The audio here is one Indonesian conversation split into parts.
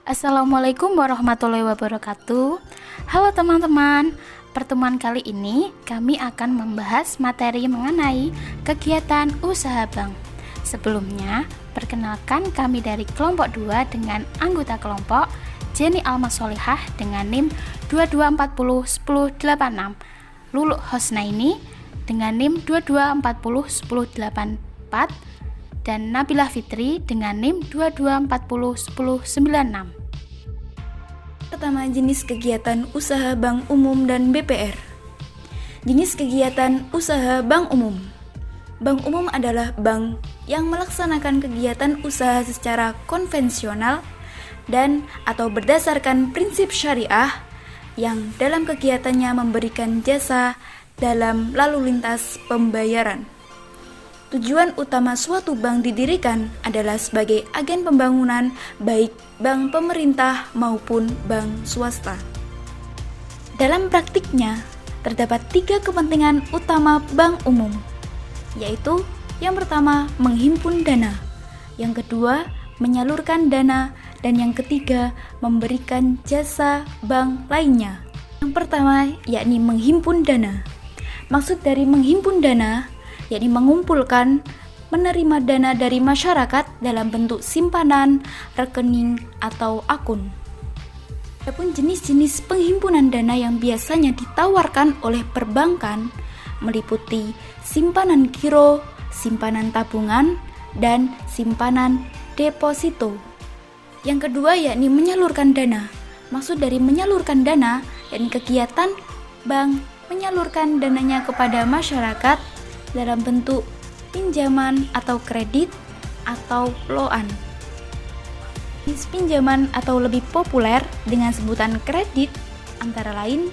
Assalamualaikum warahmatullahi wabarakatuh. Halo teman-teman, pertemuan kali ini kami akan membahas materi mengenai kegiatan usaha bank. Sebelumnya, perkenalkan kami dari kelompok 2 dengan anggota kelompok Jenny Alma Solihah dengan NIM 22401086, Luluk Hosnaini dengan NIM 22401084, dan Nabilah Fitri dengan NIM 22401096. Pertama, jenis kegiatan usaha bank umum dan BPR. Jenis kegiatan usaha bank umum. Bank umum adalah bank yang melaksanakan kegiatan usaha secara konvensional dan atau berdasarkan prinsip syariah yang dalam kegiatannya memberikan jasa dalam lalu lintas pembayaran. Tujuan utama suatu bank didirikan adalah sebagai agen pembangunan baik bank pemerintah maupun bank swasta. Dalam praktiknya, terdapat 3 kepentingan utama bank umum, yaitu yang pertama, menghimpun dana, yang kedua, menyalurkan dana, dan yang ketiga, memberikan jasa bank lainnya. Yang pertama, yakni menghimpun dana. Maksud dari menghimpun dana yakni mengumpulkan, menerima dana dari masyarakat dalam bentuk simpanan, rekening, atau akun. Adapun jenis-jenis penghimpunan dana yang biasanya ditawarkan oleh perbankan meliputi simpanan giro, simpanan tabungan, dan simpanan deposito. Yang kedua yakni menyalurkan dana. Maksud dari menyalurkan dana yakni kegiatan bank menyalurkan dananya kepada masyarakat dalam bentuk pinjaman atau kredit atau loan. Jenis pinjaman atau lebih populer dengan sebutan kredit antara lain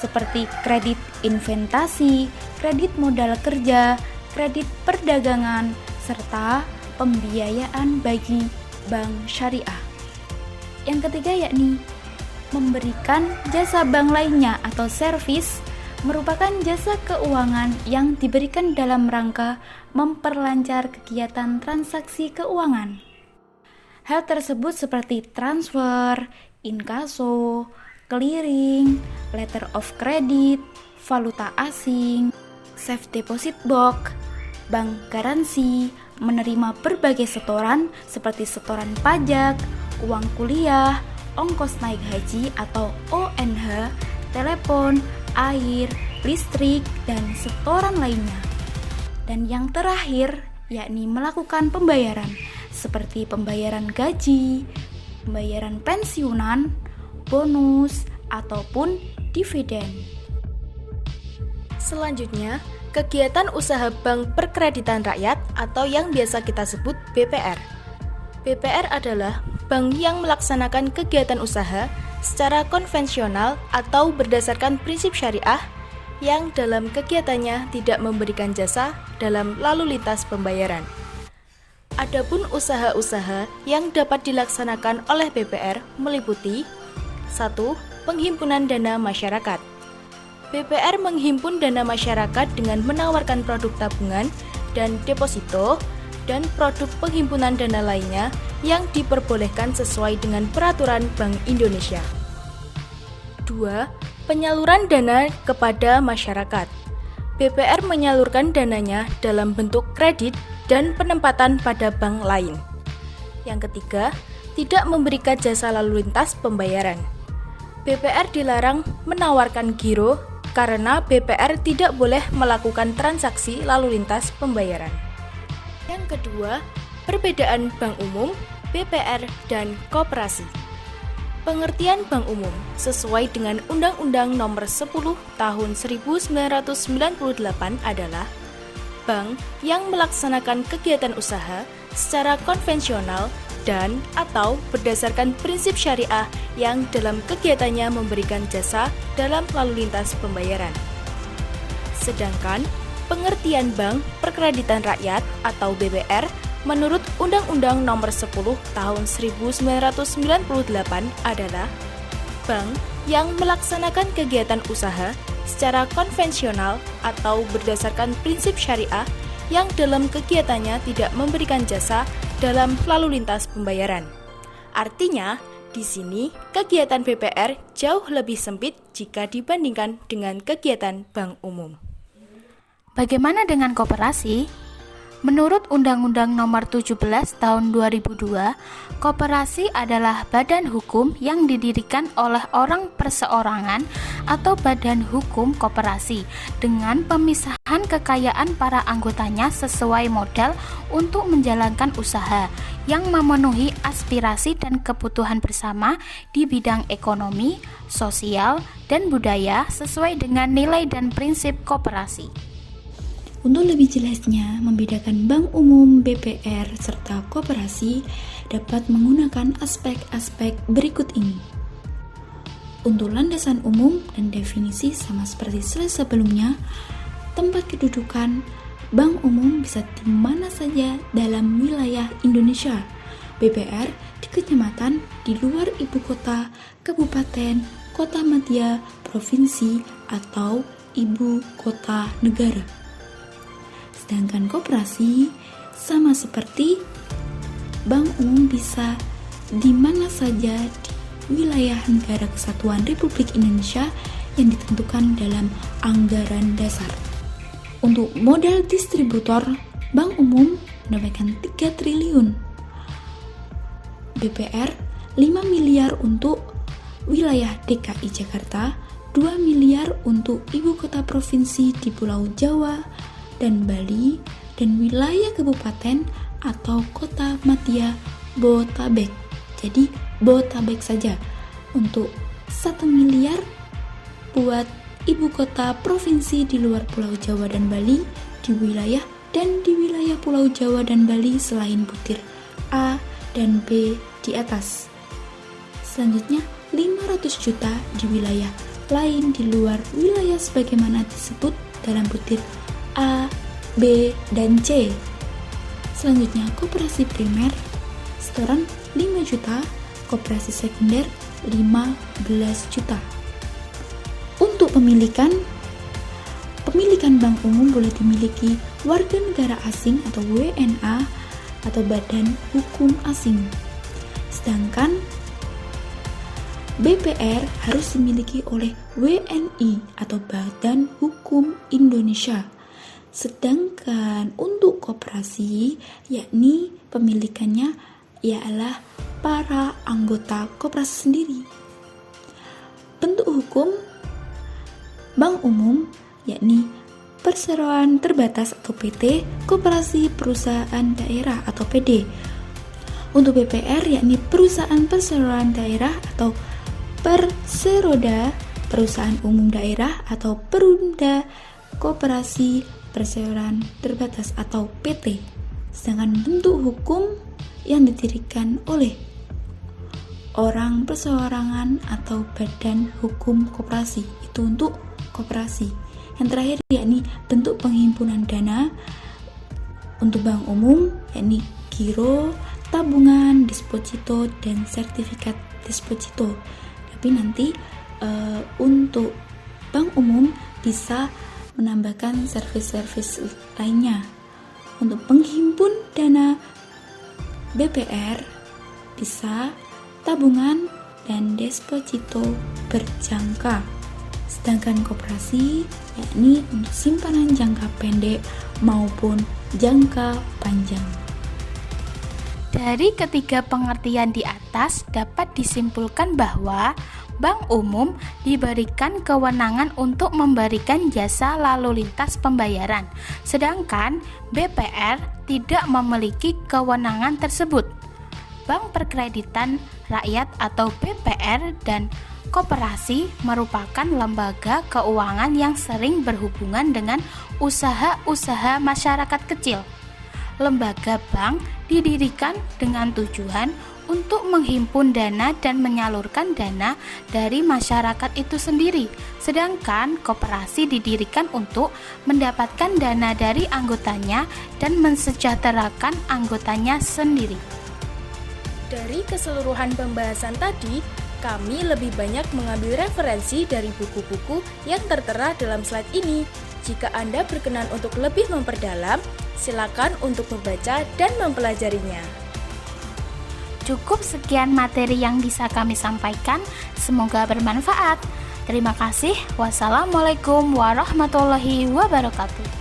seperti kredit investasi, kredit modal kerja, kredit perdagangan, serta pembiayaan bagi bank syariah. Yang ketiga yakni memberikan jasa bank lainnya atau servis merupakan jasa keuangan yang diberikan dalam rangka memperlancar kegiatan transaksi keuangan. Hal tersebut seperti transfer, inkaso, clearing, letter of credit, valuta asing, safe deposit box, bank garansi, menerima berbagai setoran seperti setoran pajak, uang kuliah, ongkos naik haji atau ONH, telepon, air, listrik, dan setoran lainnya. Dan yang terakhir yakni melakukan pembayaran seperti pembayaran gaji, pembayaran pensiunan, bonus, ataupun dividen. Selanjutnya, kegiatan usaha bank perkreditan rakyat atau yang biasa kita sebut BPR. BPR adalah bank yang melaksanakan kegiatan usaha secara konvensional atau berdasarkan prinsip syariah yang dalam kegiatannya tidak memberikan jasa dalam lalu lintas pembayaran. Adapun usaha-usaha yang dapat dilaksanakan oleh BPR meliputi 1. Penghimpunan dana masyarakat. BPR menghimpun dana masyarakat dengan menawarkan produk tabungan dan deposito dan produk penghimpunan dana lainnya yang diperbolehkan sesuai dengan peraturan Bank Indonesia. 2. Penyaluran dana kepada masyarakat. BPR menyalurkan dananya dalam bentuk kredit dan penempatan pada bank lain. Yang ketiga, tidak memberikan jasa lalu lintas pembayaran. BPR dilarang menawarkan giro karena BPR tidak boleh melakukan transaksi lalu lintas pembayaran. Yang kedua, perbedaan bank umum, BPR, dan koperasi. Pengertian bank umum sesuai dengan Undang-Undang Nomor 10 Tahun 1998 adalah bank yang melaksanakan kegiatan usaha secara konvensional dan atau berdasarkan prinsip syariah yang dalam kegiatannya memberikan jasa dalam lalu lintas pembayaran. Sedangkan pengertian bank perkreditan rakyat atau BPR menurut Undang-Undang Nomor 10 Tahun 1998 adalah bank yang melaksanakan kegiatan usaha secara konvensional atau berdasarkan prinsip syariah yang dalam kegiatannya tidak memberikan jasa dalam lalu lintas pembayaran. Artinya, Di sini, kegiatan BPR jauh lebih sempit jika dibandingkan dengan kegiatan bank umum. Bagaimana dengan koperasi? Menurut Undang-Undang Nomor 17 Tahun 2002, koperasi adalah badan hukum yang didirikan oleh orang perseorangan atau badan hukum koperasi dengan pemisahan kekayaan para anggotanya sesuai modal untuk menjalankan usaha yang memenuhi aspirasi dan kebutuhan bersama di bidang ekonomi, sosial, dan budaya sesuai dengan nilai dan prinsip koperasi. Untuk lebih jelasnya, membedakan bank umum, BPR, serta koperasi dapat menggunakan aspek-aspek berikut ini. Untuk landasan umum dan definisi sama seperti slide sebelumnya, tempat kedudukan bank umum bisa di mana saja dalam wilayah Indonesia. BPR di kecamatan di luar ibu kota, kabupaten, kota madya, provinsi, atau ibu kota negara. Sedangkan koperasi sama seperti bank umum bisa di mana saja di wilayah negara kesatuan Republik Indonesia yang ditentukan dalam anggaran dasar. Untuk modal distributor, bank umum mendapatkan 3 triliun, BPR 5 miliar untuk wilayah DKI Jakarta, 2 miliar untuk ibu kota provinsi di Pulau Jawa dan Bali, dan wilayah kabupaten atau kota madya Botabek. Jadi Botabek saja untuk 1 miliar buat ibu kota provinsi di luar Pulau Jawa dan Bali di wilayah Pulau Jawa dan Bali selain butir A dan B di atas. Selanjutnya 500 juta di wilayah lain di luar wilayah sebagaimana disebut dalam butir A, B, dan C. Selanjutnya koperasi primer setoran 5 juta, koperasi sekunder 15 juta. Untuk pemilikan bank umum boleh dimiliki warga negara asing atau WNA atau badan hukum asing. Sedangkan BPR harus dimiliki oleh WNI atau Badan Hukum Indonesia. Sedangkan untuk koperasi, yakni pemilikannya ialah para anggota koperasi sendiri. Bentuk hukum bank umum yakni perseroan terbatas atau PT, koperasi perusahaan daerah atau PD. Untuk BPR yakni perusahaan perseroan daerah atau Perseroda, perusahaan umum daerah atau Perumda, koperasi perseroan terbatas atau PT. Sedangkan bentuk hukum yang didirikan oleh orang perseorangan atau badan hukum koperasi itu untuk koperasi. Yang terakhir yakni bentuk penghimpunan dana untuk bank umum yakni giro, tabungan, deposito, dan sertifikat deposito. Tapi nanti untuk bank umum bisa menambahkan servis-servis lainnya. Untuk penghimpun dana BPR bisa tabungan dan deposito berjangka. Sedangkan koperasi yakni untuk simpanan jangka pendek maupun jangka panjang. Dari ketiga pengertian di atas dapat disimpulkan bahwa bank umum diberikan kewenangan untuk memberikan jasa lalu lintas pembayaran, sedangkan BPR tidak memiliki kewenangan tersebut. Bank Perkreditan Rakyat atau BPR dan koperasi merupakan lembaga keuangan yang sering berhubungan dengan usaha-usaha masyarakat kecil. Lembaga bank didirikan dengan tujuan untuk menghimpun dana dan menyalurkan dana dari masyarakat itu sendiri, sedangkan koperasi didirikan untuk mendapatkan dana dari anggotanya dan mensejahterakan anggotanya sendiri. Dari keseluruhan pembahasan tadi, kami lebih banyak mengambil referensi dari buku-buku yang tertera dalam slide ini. Jika Anda berkenan untuk lebih memperdalam, silakan untuk membaca dan mempelajarinya. Cukup sekian materi yang bisa kami sampaikan, semoga bermanfaat. Terima kasih. Wassalamualaikum warahmatullahi wabarakatuh.